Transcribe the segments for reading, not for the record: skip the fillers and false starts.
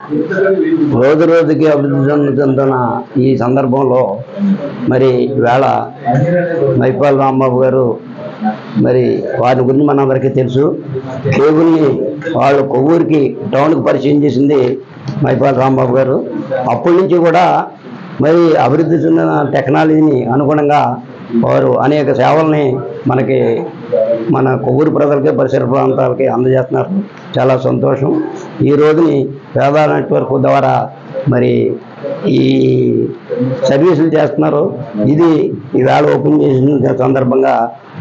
రోజు రోజుకి అభివృద్ధి చెందుతున్న ఈ సందర్భంలో మరి వేళ మైపాల్ రాంబాబు గారు మరి వారి గురించి మనందరికీ తెలుసు. కేబుల్ని వాళ్ళు కొవ్వూరికి టౌన్కి పరిచయం చేసింది మైపాల్ రాంబాబు గారు. అప్పటి నుంచి కూడా మరి అభివృద్ధి చెందిన టెక్నాలజీని అనుగుణంగా వారు అనేక సేవల్ని మన కొవ్వూరు ప్రజలకి పరిసర ప్రాంతాలకి అందజేస్తున్నారు. చాలా సంతోషం. ఈ రోజుని వేద నెట్వర్క్ ద్వారా మరి ఈ సర్వీసులు చేస్తున్నారు. ఇది ఈవేళ ఓపెన్ చేసిన సందర్భంగా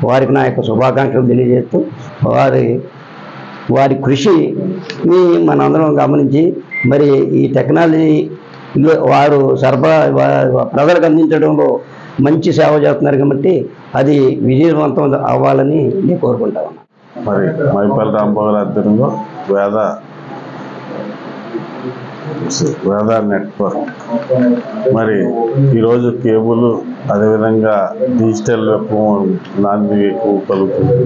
వారికి నా యొక్క శుభాకాంక్షలు తెలియజేస్తూ వారి కృషిని మనందరం గమనించి మరి ఈ టెక్నాలజీ వారు ప్రజలకు అందించడంలో మంచి సేవ చేస్తున్నారు కాబట్టి అది విజయవంతం అవ్వాలని నేను కోరుకుంటా ఉన్నాను. మరి మైపాల్ రాంబాబు గారి ఆధ్వర్యంలో వేద నెట్వర్క్ మరి ఈరోజు కేబుల్ అదేవిధంగా డిజిటల్ నాంది ఎక్కువ కలుగుతుంది.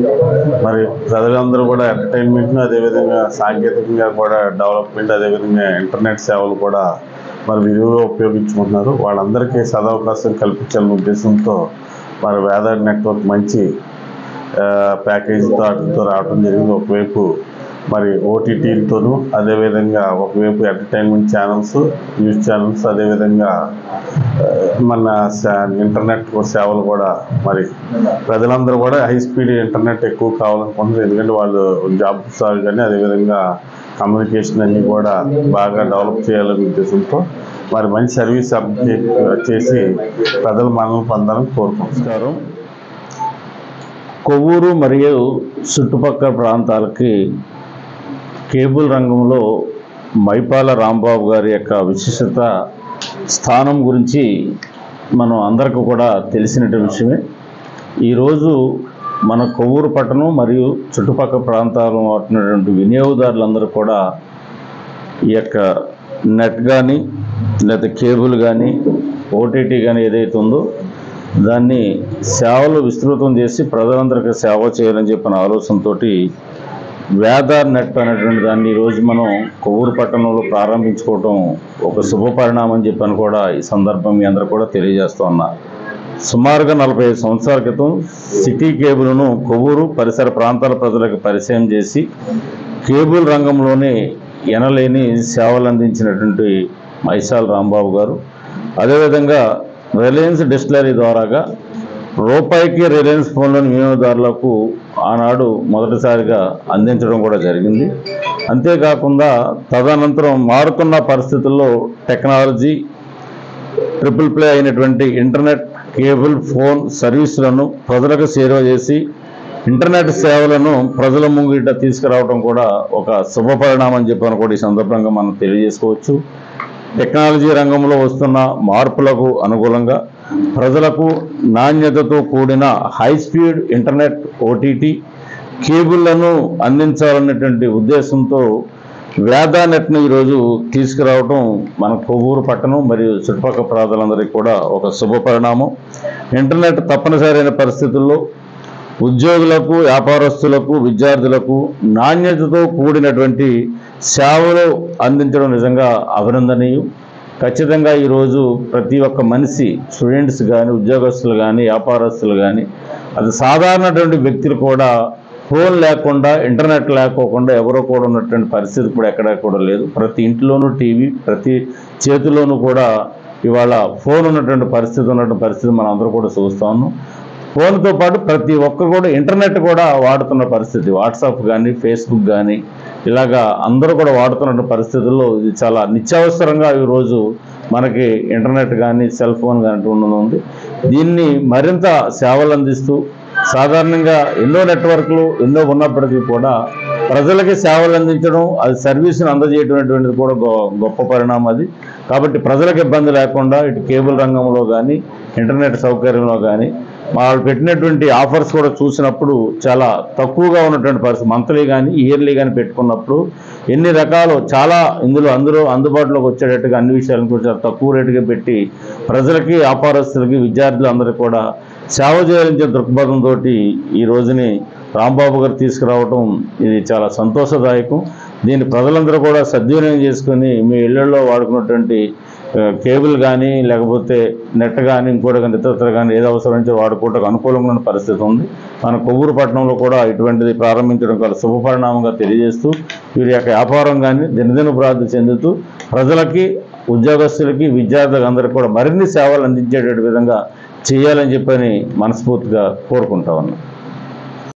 మరి ప్రజలందరూ కూడా ఎంటర్టైన్మెంట్ను అదేవిధంగా సాంకేతికంగా కూడా డెవలప్మెంట్ అదేవిధంగా ఇంటర్నెట్ సేవలు కూడా మరి విరివిగా ఉపయోగించుకుంటున్నారు. వాళ్ళందరికీ సదవకాశం కల్పించాలనే ఉద్దేశంతో మరి వేద నెట్వర్క్ మంచి ప్యాకేజీతో రావడం జరిగింది. ఒకవైపు మరి ఓటీటీలతోనూ అదేవిధంగా ఒకవైపు ఎంటర్టైన్మెంట్ ఛానల్స్, న్యూస్ ఛానల్స్, అదేవిధంగా మన ఇంటర్నెట్ సేవలు కూడా మరి ప్రజలందరూ కూడా హై స్పీడ్ ఇంటర్నెట్ ఎక్కువ కావాలనుకుంటున్నారు. ఎందుకంటే వాళ్ళు జాబ్స్ కానీ అదేవిధంగా కమ్యూనికేషన్ అన్నీ కూడా బాగా డెవలప్ చేయాలనే ఉద్దేశంతో మరి మంచి సర్వీస్ అప్డేట్ చేసి ప్రజలు మనల్ని పొందాలని కోరుకుంటున్నారు. కొవ్వూరు మరియు చుట్టుపక్కల ప్రాంతాలకి కేబుల్ రంగంలో మైపాల రాంబాబు గారి యొక్క విశిష్టత స్థానం గురించి మనం అందరికీ కూడా తెలిసిన విషయమే. ఈరోజు మన కొవ్వూరు పట్టణం మరియు చుట్టుపక్కల ప్రాంతాల్లో ఉంటున్నటువంటి వినియోగదారులందరూ కూడా ఈ యొక్క నెట్ కానీ లేదా కేబుల్ కానీ ఓటీటీ కానీ ఏదైతే ఉందో దాన్ని సేవలు విస్తృతం చేసి ప్రజలందరికీ సేవ చేయాలని చెప్పిన ఆలోచనతో వేద నెట్ అనేటువంటి దాన్ని ఈరోజు మనం కొవ్వూరు పట్టణంలో ప్రారంభించుకోవటం ఒక శుభ పరిణామం అని చెప్పని కూడా ఈ సందర్భం మీ అందరూ కూడా తెలియజేస్తూ ఉన్నా. సుమారుగా 45 సంవత్సరాల క్రితం సిటీ కేబుల్ను కొవ్వూరు పరిసర ప్రాంతాల ప్రజలకు పరిచయం చేసి కేబుల్ రంగంలోనే ఎనలేని సేవలు అందించినటువంటి మైపాల్ రాంబాబు గారు, అదేవిధంగా రిలయన్స్ డిస్టిలరీ ద్వారాగా రూపాయికి రిలయన్స్ ఫోన్లోని వినియోగదారులకు ఆనాడు మొదటిసారిగా అందించడం కూడా జరిగింది. అంతేకాకుండా తదనంతరం మారుతున్న పరిస్థితుల్లో టెక్నాలజీ ట్రిపుల్ ప్లే అయినటువంటి ఇంటర్నెట్ కేబుల్ ఫోన్ సర్వీసులను ప్రజలకు చేరువ చేసి ఇంటర్నెట్ సేవలను ప్రజల ముంగిట తీసుకురావడం కూడా ఒక శుభ పరిణామం అని చెప్పని కూడా ఈ సందర్భంగా మనం తెలియజేసుకోవచ్చు. టెక్నాలజీ రంగంలో వస్తున్న మార్పులకు అనుగుణంగా ప్రజలకు నాణ్యతతో కూడిన హై స్పీడ్ ఇంటర్నెట్ ఓటీటీ కేబుళ్లను అందించాలనేటువంటి ఉద్దేశంతో వేద నెట్ను ఈరోజు తీసుకురావడం మన కొవ్వూరు పట్టణం మరియు చుట్టుపక్కల ప్రాంతాలందరికీ కూడా ఒక శుభ పరిణామం. ఇంటర్నెట్ తప్పనిసరైన పరిస్థితుల్లో ఉద్యోగులకు, వ్యాపారస్తులకు, విద్యార్థులకు నాణ్యతతో కూడినటువంటి సేవలు అందించడం నిజంగా అభినందనీయం. ఖచ్చితంగా ఈరోజు ప్రతి ఒక్క మనిషి, స్టూడెంట్స్ కానీ, ఉద్యోగస్తులు కానీ, వ్యాపారస్తులు కానీ, అది సాధారణటువంటి వ్యక్తులు కూడా ఫోన్ లేకుండా, ఇంటర్నెట్ లేకోకుండా ఎవరో కూడా ఉన్నటువంటి పరిస్థితి కూడా ఎక్కడా కూడా లేదు. ప్రతి ఇంట్లోనూ టీవీ, ప్రతి చేతిలోనూ కూడా ఇవాళ ఫోన్ ఉన్నటువంటి పరిస్థితి మనం అందరూ కూడా చూస్తూ ఉన్నాం. ఫోన్తో పాటు ప్రతి ఒక్కరు కూడా ఇంటర్నెట్ కూడా వాడుతున్న పరిస్థితి, వాట్సాప్ కానీ, ఫేస్బుక్ కానీ ఇలాగా అందరూ కూడా వాడుతున్న పరిస్థితుల్లో ఇది చాలా నిత్యావసరంగా ఈరోజు మనకి ఇంటర్నెట్ కానీ, సెల్ ఫోన్ కానీ ఉంది. దీన్ని మరింత సేవలు అందిస్తూ సాధారణంగా ఎన్నో నెట్వర్క్లు ఎన్నో ఉన్నప్పటికీ కూడా ప్రజలకి సేవలు అందించడం, అది సర్వీస్ని అందజేయటువంటిది కూడా గొప్ప పరిణామం అది. కాబట్టి ప్రజలకు ఇబ్బంది లేకుండా ఇటు కేబుల్ రంగంలో కానీ, ఇంటర్నెట్ సౌకర్యంలో కానీ వాళ్ళు పెట్టినటువంటి ఆఫర్స్ కూడా చూసినప్పుడు చాలా తక్కువగా ఉన్నటువంటి పరిస్థితి. మంత్లీ కానీ, ఇయర్లీ కానీ పెట్టుకున్నప్పుడు ఎన్ని రకాలు చాలా అందరూ అందుబాటులోకి వచ్చేటట్టుగా అన్ని విషయాలను కూడా చాలా తక్కువ రేటుగా పెట్టి ప్రజలకి, వ్యాపారస్తులకి, విద్యార్థులు అందరికీ కూడా సేవ చేయాలని దృక్పథంతో ఈ రోజుని రాంబాబు గారు తీసుకురావటం ఇది చాలా సంతోషదాయకం. దీన్ని ప్రజలందరూ కూడా సద్వినియోగం చేసుకొని మీ ఇళ్లలో వాడుకున్నటువంటి కేబుల్ కానీ లేకపోతే నెట్ కానీ ఇంకోటి కానీ ఇతరత్ర కానీ ఏది అవసరమైతే వాడుకోవడానికి అనుకూలంగా ఉన్న పరిస్థితి ఉంది. మన కొవ్వూరు పట్టణంలో కూడా ఇటువంటిది ప్రారంభించడం చాలా శుభపరిణామంగా తెలియజేస్తూ వీరి యొక్క వ్యాపారం కానీ దినదినభివృద్ధి చెందుతూ ప్రజలకి, ఉద్యోగస్తులకి, విద్యార్థులకు అందరికీ కూడా మరిన్ని సేవలు అందించేటటువంటి విధంగా చేయాలని చెప్పని మనస్ఫూర్తిగా కోరుకుంటా ఉన్నాం.